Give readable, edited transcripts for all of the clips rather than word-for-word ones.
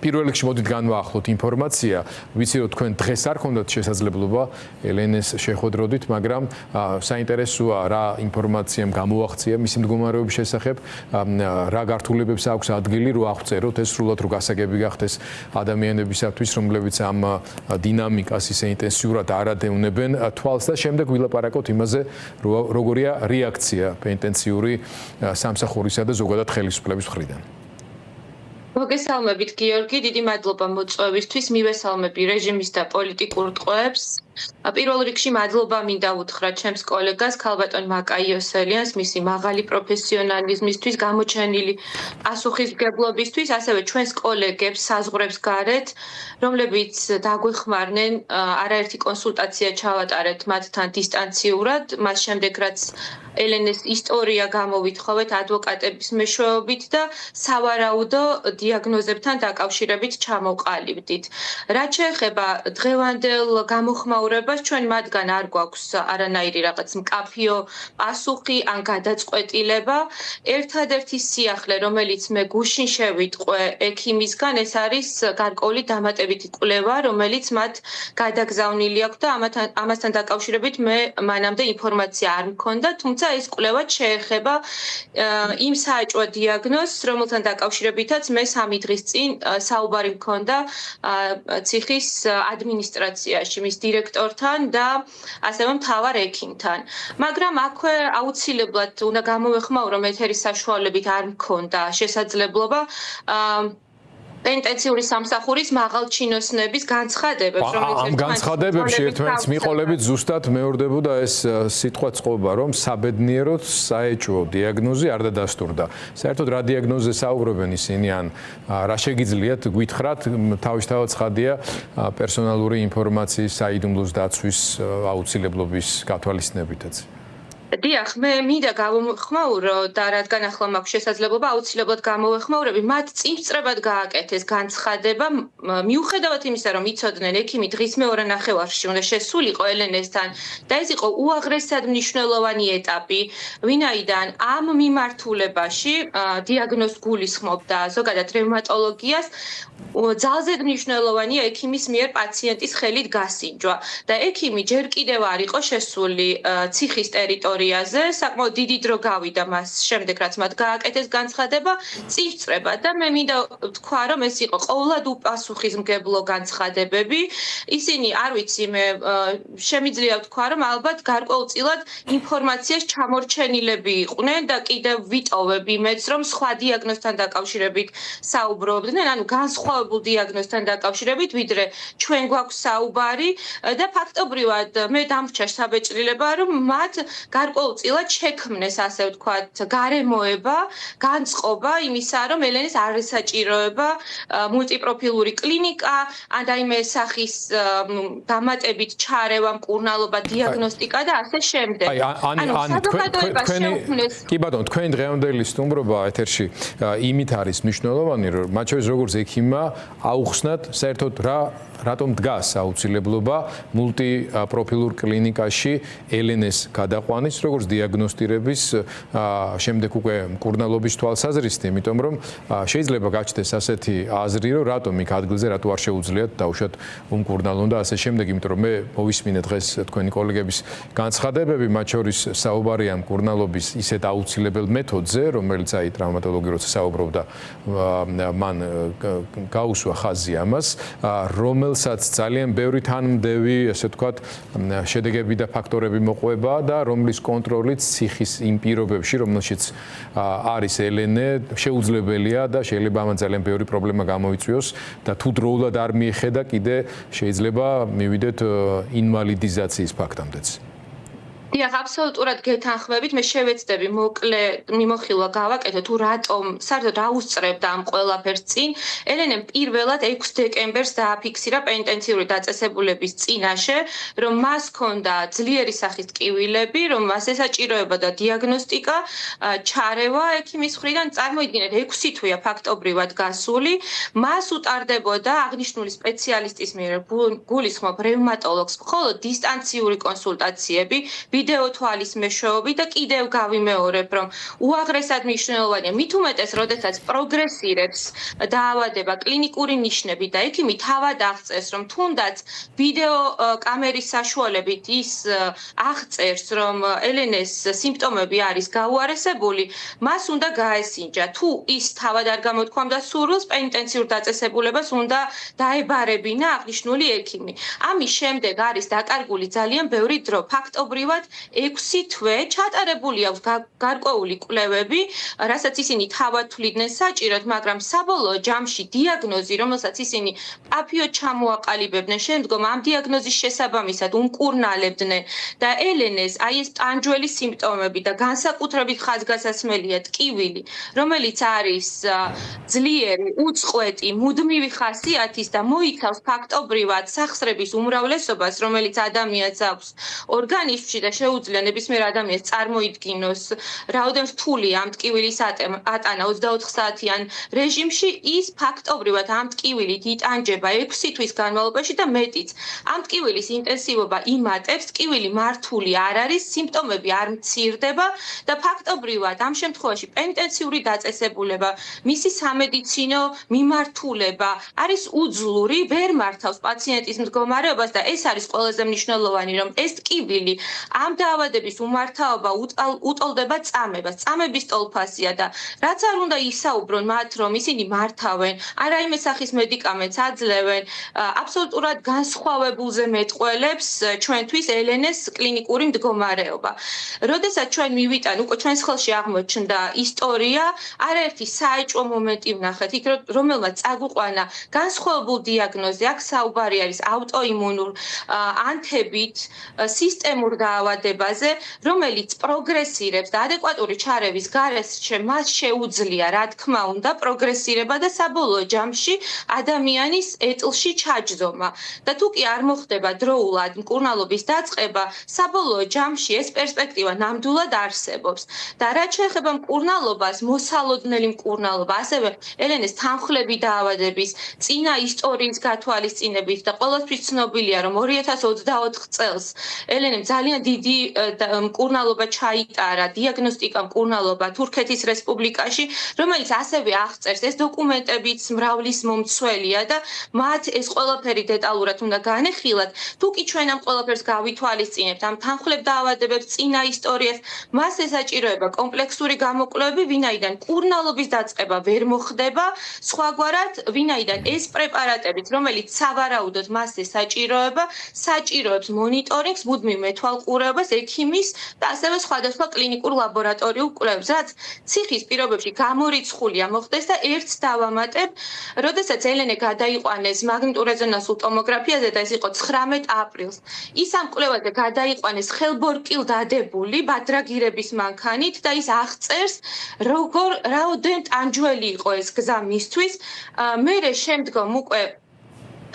პირველ რიგში მოდით განვაახლოთ ინფორმაცია, ვიცი რომ თქვენ დღეს არ ქონდათ შესაძლებლობა ელენეს შეხვედროდით, მაგრამ საინტერესოა რა ინფორმაციამ გამოაღწია მისი მდგომარეობის შესახებ, რა გართულებებს აქვს ადგილი, რო აღწეროთ ეს სრულად რო გასაგები გახდეს ადამიანებისათვის, რომლებიც ამ დინამიკას ისე ინტენსიურად არადევნებენ თვალს და შემდეგ ვილაპარაკოთ იმაზე, როგორია რეაქცია პენტენციური სამსახურისა და ზოგადად ხელისუფლების მხრიდან. მოგესალმებით გიორგი, დიდი მადლობა მოწვევისთვის, მივესალმები რეჟიმის და პოლიტიკურ ტყვეებს. პირველ რიგში მადლობა მინდა უთხრა ჩემს კოლეგას ქალბატონ მაკაიოსელიანს მისი მაღალი პროფესიონალიზმისთვის, გამოჩენილი პასუხისმგებლობისთვის, ასევე ჩვენს კოლეგებს საზღვრებს გარეთ, რომლებიც დაგვეხმარნენ არაერთი კონსულტაცია ჩავატარეთ მათთან დისტანციურად, მას შემდეგ რაც ელენეს ისტორია გამოვითხოვეთ ადვოკატების მეშვეობით და სავარაუდო დიაგნოზებთან დაკავშირებით ჩამოვყალიბდით. რაც შეეხება დღევანდელ გამოხმაურებას, ჩვენ მათგან არ გვაქვს არანაირი რაღაც მკაფიო პასუხი ან გადაწყვეტილება. ერთადერთი სიახლე, რომელიც მე გუშინ შევიტყვე ექიმისგან, ეს არის გარკვეული დამატებითი კვლევა, რომელიც მათ გადაგზავნილი აქვს და ამასთან დაკავშირებით მე მანამდე ინფორმაცია არ მქონდა, თუმცა ეს კვლევა შეეხება იმ საეჭვო დიაგნოზს, რომელთან დაკავშირებითაც მე 3 დღის წინ საუბარი მქონდა ციხის ადმინისტრაციაში მის დირექტორთან და ასევე მთავარ ექიმთან. მაგრამ აქვე აუცილებლად უნდა გამოვეხმაურო ეთერის საშუალებით არ მქონდა შესაძლებლობა პენტენციური სამსახურის მაღალჩინოსნების განცხადებებს, ამ განცხადებებში ერთმანეთს მიყოლებით ზუსტად მეორდებოდა ეს სიტყვა წყობა, რომ საბედნიეროდ საეჭვო დიაგნოზი არ დადასტურდა. საერთოდ რა დიაგნოზზე საუბრობენ ისინი, ან რა შეგიძლიათ გვითხრათ, თავისთავად ცხადია პერსონალური ინფორმაციის საიდუმლოს დაცვის აუცილებლობის გათვალისწინებითაც. დიახ, მე მინდა გამოვეხმაურო და რადგან ახლა მაქვს შესაძლებლობა აუცილებლად გამოვეხმაურები, მათ წინწრებად გააკეთეს განცხადება, მიუხედავად იმისა, რომ იცოდნენ ექიმი დღის მეორე ნახევარში უნდა შესულიყო ელენესთან და ეს იყო უაღრესად მნიშვნელოვანი ეტაპი, ვინაიდან ამ მიმართულებაში დიაგნოზს გულისხმობდა ზოგადად რევმატოლოგიას, ძალზედ მნიშვნელოვანია ექიმის მიერ პაციენტის ხელით გასინჯვა და ექიმი ჯერ კიდევ არ იყო შესული ციხის ტერიტორიაზე, საკმაოდ დიდი დრო გავიდა მას შემდეგ, რაც მათ გააკეთეს განცხადება, წინწრება და მე მინდა ვთქვა, რომ ეს იყო ყოვლად უპასუხისმგებლო განცხადებები. ისინი, არ ვიცი, მე შემიძლია ვთქვა, რომ ალბათ გარკვეულწილად ინფორმაციას ჩამორჩენილები იყვნენ და კიდევ ვიტოვებ იმედს, რომ სხვა დიაგნოზთან დაკავშირებით საუბრობდნენ, ანუ განსხვავებულ დიაგნოზთან დაკავშირებით, ვიდრე ჩვენ გვაქვს საუბარი და ფაქტობრივად მე დამრჩა საბეჭდილება, რომ მათ გარკვეულწილად შექმნეს, ასე ვთქვათ, გარემოება, განწყობა იმისა, რომ ელენეს არ ესაჭიროება მულტიპროფილური კლინიკა, ან რაიმე სახის დამატებით ჩარევა, მკურნალობა, დიაგნოსტიკა და ასე შემდეგ. კი ბატონო, თქვენი დღევანდელი სტუმრობა ეთერში იმით არის მნიშვნელოვანი, რომ მათ შორის როგორც ექიმმა აუხსნათ საერთოდ რატომ დგას აუცილებლობა მულტიპროფილურ კლინიკაში ელენეს გადაყვანის, როგორც დიაგნოსტირების შემდეგ უკვე მკურნალობის თვალსაზრისით, იმიტომ რომ შეიძლება გაჩნდეს ასეთი აზრი, რომ რატომ იქ ადგილზე რატო არ შეუძლიათ დაუშვათ უმკურნალონ და ასე შემდეგ, იმიტომ რომ მე მოვისმინე დღეს თქვენი კოლეგების განცხადებები, მათ შორის საუბარია მკურნალობის ისეთ აუცილებელ მეთოდზე, რომელიც აი ტრავმატოლოგი როცა საუბრობდა, მან გაუსვა ხაზი ამას, რომელსაც ძალიან ბევრი თანმდევი, ასე ვთქვათ, შედეგები და ფაქტორები მოყვება და რომლის კონტროლით ციხის იმ პირობებში, რომელშიც არის ელენე, შეუძლებელია და შეიძლება ამან ძალიან ბევრი პრობლემა გამოიწვიოს და თუ დროულად არ მიეხედა, კიდე შეიძლება მივიდეთ ინვალიდიზაციის ფაქტამდეც. დიახ, აბსოლუტურად გეთანხმებით, მე შევეცდები მოკლე მიმოხილვა გავაკეთო თუ რატომ საერთოდ რა უსწრებდა ამ ყველაფერს წინ. ელენემ პირველად 6 დეკემბერს დააფიქსირა პენტენციური დაწესებულების წინაშე, რომ მას ჰქონდა ძლიერი სახის ტკივილები, რომ მას ესაჭიროებოდა დიაგნოსტიკა, ჩარევა ექიმის მხრიდან, წარმოიდგინეთ 6 თვეა ფაქტობრივად გასული, მას უტარდებოდა აღნიშნული სპეციალისტის მიერ გულისხმობ რევმატოლოგს მხოლოდ დისტანციური კონსულტაციები, ვიდეო თვალის მეშვეობით და კიდევ გავიმეორებ, რომ უაღრესად მნიშვნელოვანია, მით უმეტეს, როდესაც პროგრესირებს დაავადება კლინიკური ნიშნები და ექიმი თავად აღწერს, რომ თუნდაც ვიდეო კამერის საშუალებით ის აღწერს, რომ ელენეს სიმპტომები არის გაუარესებული, მას უნდა გაესინჯა. თუ ის თავად არ გამოთქვამდა სურვილს, პენიტენციურ დაწესებულებას უნდა დაებარებინა აღნიშნული ექიმი. ამის შემდეგ არის დაკარგული ძალიან ბევრი დრო. ფაქტობრივად 6 თვე ჩატარებული აქვს გარკვეული კვლევები, რასაც ისინი თავად თვლიდნენ საჭიროდ, მაგრამ საბოლოო ჯამში დიაგნოზი, რომელსაც ისინი პაფიოდ ჩამოაყალიბებდნენ, შემდგომ ამ დიაგნოზის შესაბამისად უმკურნალებდნენ და ელენეს აი ეს ტანჯველი სიმპტომები და განსაკუთრებით ხაზგასასმელია ტკივილი, რომელიც არის ძლიერი, უწყვეტი, მუდმივი ხასიათის და მოიცავს ფაქტობრივად სახსრების უმრავლესობას, რომელიც ადამიანს აქვს ორგანიზმში და შეუძლია ნებისმიერ ადამიანს წარმოიდგინოს, რაოდენ რთულია ამ ტკივილის ატანა 24 საათიან რეჟიმში, ის ფაქტობრივად ამ ტკივილით იტანჯება 6 თვის განმავლობაში და მეტიც. ამ ტკივილის ინტენსივობა იმატებს, ტკივილი მართული არ არის, სიმპტომები არ მცირდება და ფაქტობრივად ამ შემთხვევაში პენიტენციური დაწესებულება, მისი სამედიცინო მიმართულება არის უძლური, ვერ მართავს პაციენტის მდგომარეობას და ეს არის ყველაზე მნიშვნელოვანი, რომ ეს ტკივილი ამ დაავადების უმართავობა უტოლდება წამებას, წამების ტოლფასია და რაც არ უნდა ისაუბრონ მათ, რომ ისინი მართავენ, არ რაიმე სახის მედიკამენტს აძლევენ, აბსოლუტურად განსხვავებულზე მეტყველებს ჩვენთვის ელენეს კლინიკური მდგომარეობა. როდესაც ჩვენ მივიტან, უკვე ჩვენს ხელში აღმოჩნდა ისტორია, არაერთი საეჭვო მომენტი ვნახეთ, იქ რომელმაც წაგვიყვანა განსხვავებულ დიაგნოზზე, აქ საუბარი არის ავტოიმუნურ ანთებით, სისტემურ დაავადებაზე, რომელიც პროგრესირებს და ადეკვატური ჩარევის გარეშე მას შეუძლია, რა თქმა უნდა, პროგრესირება და საბოლოო ჯამში ადამიანის ეტლში ჩაჯდომა. და თუ კი არ მოხდება დროულად მკურნალობის დაწყება, საბოლოო ჯამში ეს პერსპექტივა ნამდვილად არსებობს. და რაც შეეხება მკურნალობას, მოსალოდნელი მკურნალობა, ასევე ელენეს თანხლები დაავადების წინა ისტორიის გათვალისწინებით და ყველასთვის ცნობილია, რომ 2024 წელს ელენემ ძალიან დიდი მკურნალობა ჩაიტარა, დიაგნოსტიკა მკურნალობა თურქეთის რესპუბლიკაში, რომელიც ასევე აღწერს, ეს დოკუმენტებიც მრავლის მომცველია და მათ ეს ყველაფერი დეტალურად უნდა განეხილათ. თუ კი ჩვენ ამ ყველაფერს გავითვალისწინებთ, ამ თანხლებ დაავადებებს წინა ისტორიას, მას ესაჭიროება კომპლექსური გამოკვლევები, ვინაიდან მკურნალობის დაწყება ვერ მოხდება, სხვაგვარად, ვინაიდან ეს პრეპარატებიც, რომელიც სავარაუდოდ მას ესაჭიროება, საჭიროებს მონიტორინგს, მუდმივ მეთვალყურეობას, ექიმის და ასევე სხვადასხვა კლინიკურ ლაბორატორიულ კვლევებს, რაც ციხის პირობებში გამორიცხულია მოხდეს და ერთს დავამატებ, როდესაც ელენე გადაიყვანეს მაგნიტურ რეზონანსულ ტომოგრაფიაზე და ეს იყო 19 აპრილს. ის ამ კვლევაზე გადაიყვანეს ხელბორკილ დადებული ბადრაგირების მანქანით და ის აღწერს, რაოდენ ტანჯველი იყო ეს გზა მისთვის. მერე შემდგომ უკვე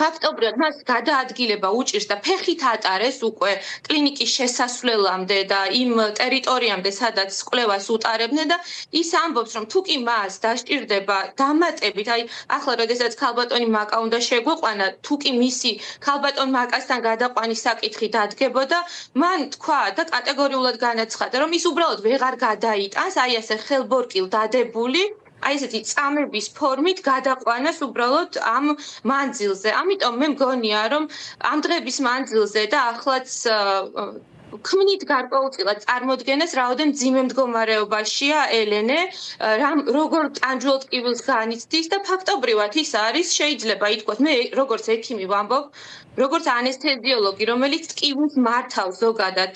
ფაქტობრივად მას გადაადგილება უჭირს და ფეხით ატარეს უკვე კლინიკის შესასვლელამდე და იმ ტერიტორიამდე, სადაც კვლევას უტარებდნენ და ის ამბობს, რომ თუ კი მას დასჭირდება დამატებით, აი ახლა როდესაც ქალბატონი მაკა უნდა შეგვეყვანა, თუ კი მისი ქალბატონ მაკასთან გადაყვანის საკითხი დადგებოდა, მან თქვა და კატეგორიულად განაცხადა, რომ ის უბრალოდ ვეღარ გადაიტანს, აი ასე ხელბორკილ დადებული აი ესეთი წამების ფორმით გადაყვანას უბრალოდ ამ მანძილზე. ამიტომ მე მგონია, რომ ამ დღების მანძილზე და ახლაც ქმნით გარკვეულწილად წარმოდგენას, რაოდენ მძიმე მდგომარეობაშია ელენე, როგორ ტანჯველ ტკივილს განიცდის და ფაქტობრივად ის არის, შეიძლება ითქვას, მე როგორც ექიმი ვამბობ, როგორც ანესთეზიოლოგი, რომელიც ტკივილს მართავს ზოგადად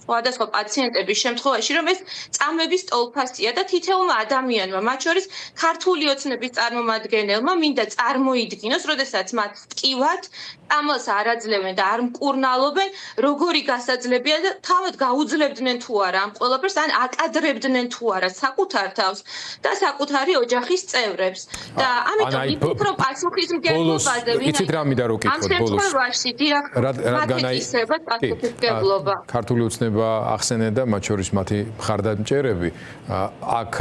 სხვადასხვა პაციენტების შემთხვევაში, რომ ეს წამების ტოლფასია და თითოეულმა ადამიანმა, მათ შორის ქართული ოცნების წარმომადგენელმა, მინდა წარმოიდგინოს, როდესაც მათ ტკივათ, წამლას არ აძლევენ და არ მკურნალობენ, როგორი გასაძლებია და თავად გაუძლებდნენ თუ არა ამ ყველაფერს, ან აკადრებდნენ თუ არა საკუთარ თავს და საკუთარი ოჯახის წევრებს. და ამიტომ ვფიქრობ პასუხისმგებლობაზე, იცით რა მინდა რომ ვკითხოთ ბოლოს. ამ შემთხვევაში დიახ, მათეთისება პასუხისმგებლობა. ქართული ოცნება ახსენე და მათ შორის მათი მხარდამჭერები აქ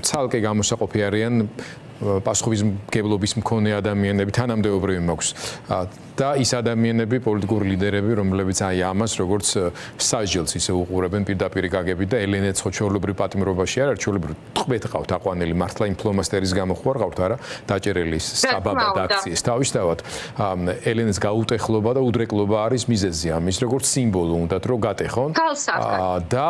ცალკე გამოსაყოფი არიან პასუხისმგებლობის მქონე ადამიანები თანამდებობრივი მაქვს და ის ადამიანები პოლიტიკური ლიდერები რომლებიც აი ამას როგორც სასჯელს ისე უყურებენ პირდაპირ გაგებით და ელენეც ხო ჩვეულებრივ პატიმრობაში არ არის ჩვეულებრივ ტყვეთ ყავთ აყვანილი მართლა იმ ფლომასტერის გამო ხო არ ყავთ არა დაჭერილი საბაბად აქციის თავისთავად ელენეს გაუტეხლობა და უდრეკლობა არის მიზეზი ამის როგორც სიმბოლო უნდათ რომ გატეხონ და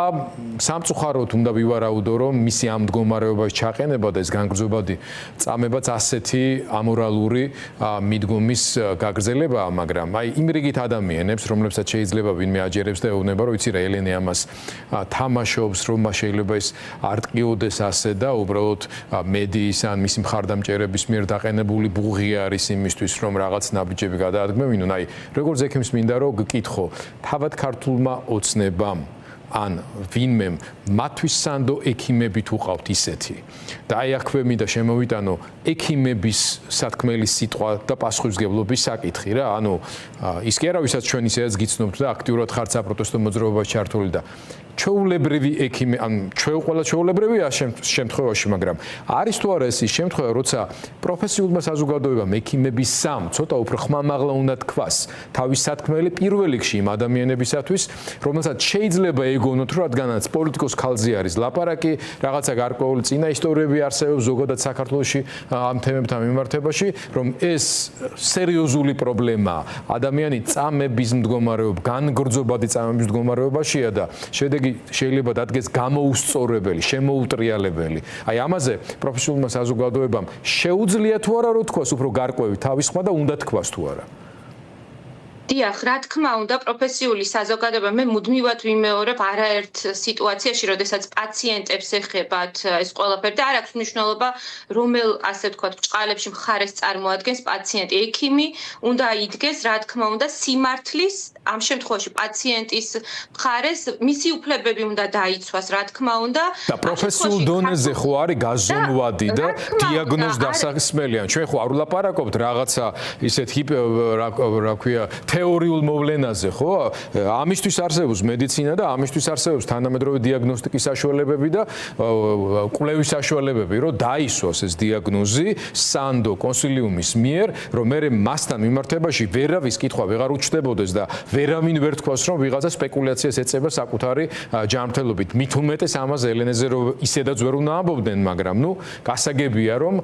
სამწუხაროდ უნდა ვივარაუდო რომ მისი ამ მდგომარეობაში ჩაყენება და ეს განგრძობადი წამებაც ასეთი ამორალური მიდგომის გაგრძელება მაგრამ აი იმ რიგით ადამიანებს რომლებსაც შეიძლება ვინმე აჯერებს და ეუბნება რომ იცი რა ელენე ამას თამაშობს რომ შეიძლება ეს არ ტყიოდეს ასე და უბრალოდ მედიის ან მისი მხარდამჭერების მიერ დაყენებული ბუღი არის იმისთვის რომ რაღაც ნაბიჯები გადაადგმევინონ აი როგორც ექიმს მინდა რომ გკითხო თავად ქართულმა ოცნებამ ან ვინმემ მათთვის სანდო ექიმები თუ ყავთ ისეთი და აი აქვე მინდა შემოვიტანო ექიმების სათქმელი სიტყვა და პასუხისმგებლობის საკითხი რა ანუ ის კი არა ვისაც ჩვენ ისედაც გიცნობთ და აქტიურად ხართ საპროტესტო მოძრაობაში ჩართული და ჩვეულებრივი ექიმი ან ყველა ჩვეულებრივია შემთხვევაში მაგრამ არის თუ არა ეს ის შემთხვევა როცა პროფესიულმა საზოგადოებამ ექიმების სამ ცოტა უფრო ხმამაღლა უნდა თქვას თავის სათქმელი პირველ რიგში იმ ადამიანებისათვის რომელსაც შეიძლება ეგონოთ რომ რადგანაც პოლიტიკოს ქალზე არის ლაპარაკი რაღაცა გარკვეული წინა ისტორიები არსებობს ზოგადად საქართველოში ამ თემებთან მიმართებაში რომ ეს სერიოზული პრობლემაა ადამიანი წამების მდგომარეობა განგრძობადი წამების მდგომარეობაშია და შედეგი შეიძლება დადგეს გამოუსწორებელი, შემოუტრიალებელი. აი ამაზე პროფესიულმა საზოგადოებამ შეუძლია თუ არა რომ თქვას უფრო გარკვევი თავის ხმა და უნდა თქვას თუ არა. დიახ, რა თქმა უნდა, პროფესიული საზოგადოება მე მუდმივად ვიმეორებ არაერთ სიტუაციაში, როდესაც პაციენტებს ეხებათ ეს ყველაფერი და არ აქვს მნიშვნელობა, რომელ ასე ვთქვათ, ბრჭყალებში მხარეს წარმოადგენს პაციენტი. ექიმი უნდა იდგეს, რა თქმა უნდა, სიმართლის ამ შემთხვევაში პაციენტის მხარეს მისი უფლებები უნდა დაიცვას, რა თქმა უნდა. და პროფესიულ დონეზე ხო არის გაზომვადი და დიაგნოზ დასასმელიან. ჩვენ ხო არ ვლაპარაკობთ რაღაცა ისეთ რა ქვია თეორიულ მოვლენაზე ხო? ამისთვის არსებობს მედიცინა და ამისთვის არსებობს თანამედროვე დიაგნოსტიკის საშუალებები და კვლევის საშუალებები, რომ დაისვას ეს დიაგნოზი სანდო კონსილიუმის მიერ, რომ მე მასთან მიმართებაში ვერავის კითხვა ვეღარ უჩნდებოდეს და ვერავინ ვერ თქვას, რომ ვიღაცა სპეკულაციას ეწევა საკუთარი ჯანმრთელობით. მით უმეტეს ამაზე ელენეზე რომ ისედაც ვერ უნდა ამბობდნენ, მაგრამ ნუ გასაგებია, რომ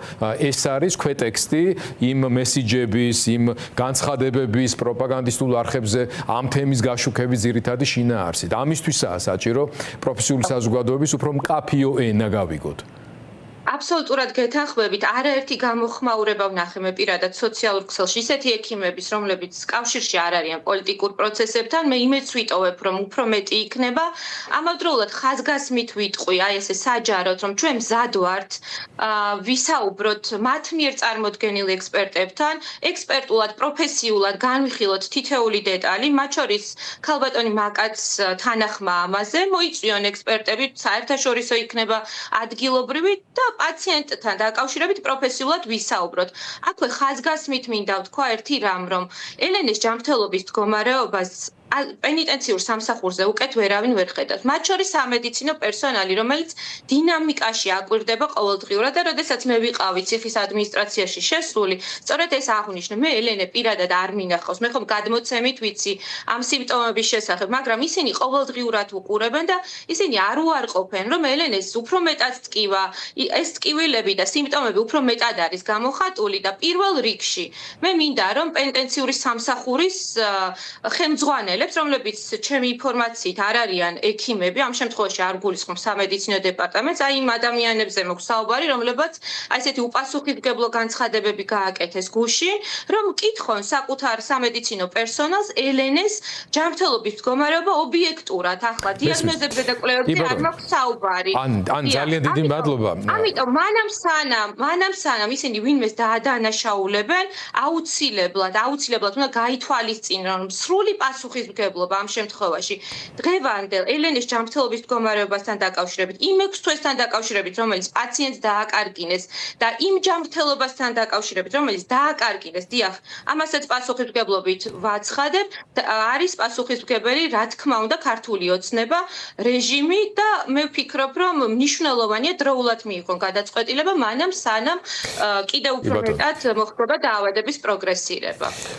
ეს არის ქვეტექსტი იმ მესიჯების, იმ განცხადებების პროპაგანდისტულ არხებზე ამ თემის გაშუქების ძირითადი შინაარსით. ამისთვისაა საჭირო პროფესიული საზოგადოების უფრო მკაფიო ენა გავიგოთ. აბსოლუტურად გეთანხმებით, არაერთი გამოხმაურება ვნახე მე პირადად სოციალურ ქსელში ისეთი ექიმების, რომლებიც კავშირში არ არიან პოლიტიკურ პროცესებთან, მე იმეც ვიტოვებ, რომ უფრო მეტი იქნება. ამავდროულად ხაზგასმით ვიტყვი, აი ესე საჯაროდ, რომ ჩვენ მზად ვართ ვისაუბროთ მათ მიერ წარმოდგენილ ექსპერტებთან, ექსპერტულად, პროფესიულად განვიხილოთ თითეული დეტალი, მათ შორის ქალბატონი მაკაც თანახმა ამაზე, მოიწვიონ ექსპერტები, საერთაშორისო იქნება ადგილობრივი და პაციენტთან დაკავშირებით პროფესიულად ვისაუბროთ. აქვე ხაზგასმით მინდა ვთქვა ერთი რამ, რომ ელენეს ჯანმრთელობის მდგომარეობას პენიტენციურ სამსახურზე უკეთ ვერავინ ვერ ხედავს. მათ შორის სამედიცინო პერსონალი, რომელიც დინამიკაში აკვირდება ყოველდღიურად და როდესაც მე ვიყავი ციხის ადმინისტრაციაში შესული, სწორედ ეს აღვნიშნე, მე ელენე პირადად არ მინახავს. მე ხომ გადმოცემით ვიცი ამ სიმპტომების შესახებ, მაგრამ ისინი ყოველდღიურად უყურებენ და ისინი არ უარყოფენ, რომ ელენეს უფრო მეტად ტკივა, ეს ტკივილები და სიმპტომები უფრო მეტად არის გამოხატული და პირველ რიგში მე მინდა რომ პენიტენციური სამსახურის ხელმძღვანელი რომლებიც ჩემი ინფორმაციით არ არიან ექიმები, ამ შემთხვევაში არ გულისხმობ სამედიცინო დეპარტამენტს, აი იმ ადამიანებზე მოქვს საუბარი, რომლებაც აი ესეთი უპასუხისმგებლო განცხადებები გააკეთეს გუშინ, რომ კითხონ საკუთარ სამედიცინო პერსონალს ელენეს ჯანმრთელობის მდგომარეობა ობიექტურად, ახლა დიაგნოზებზე და კვლევებზე არ მაქვს საუბარი. ან ძალიან დიდი მადლობა. ამიტომ მანამ სანამ ისინი ვინმეს დაადანაშაულებენ, აუცილებლად უნდა გაითვალისწინონ, რომ სრული პასუხისმგებლობა პასუხისმგებლობა ამ შემთხვევაში დღევანდელ ელენის ჯანმრთელობის მდგომარეობასთან დაკავშირებით, იმ 6 თვესთან დაკავშირებით, რომელიც პაციენტს დააკარგინეს და იმ ჯანმრთელობასთან დაკავშირებით, რომელიც დააკარგინეს, დიახ, ამასაც პასუხისმგებლობით ვაცხადებ, არის პასუხისმგებელი, რა თქმა უნდა, ქართული ოცნება, რეჟიმი და მე ვფიქრობ, რომ მნიშვნელოვანია დროულად მიიღონ გადაწყვეტილება, მანამ სანამ კიდევ უფრო მეტად მოხდება დაავადების პროგრესირება.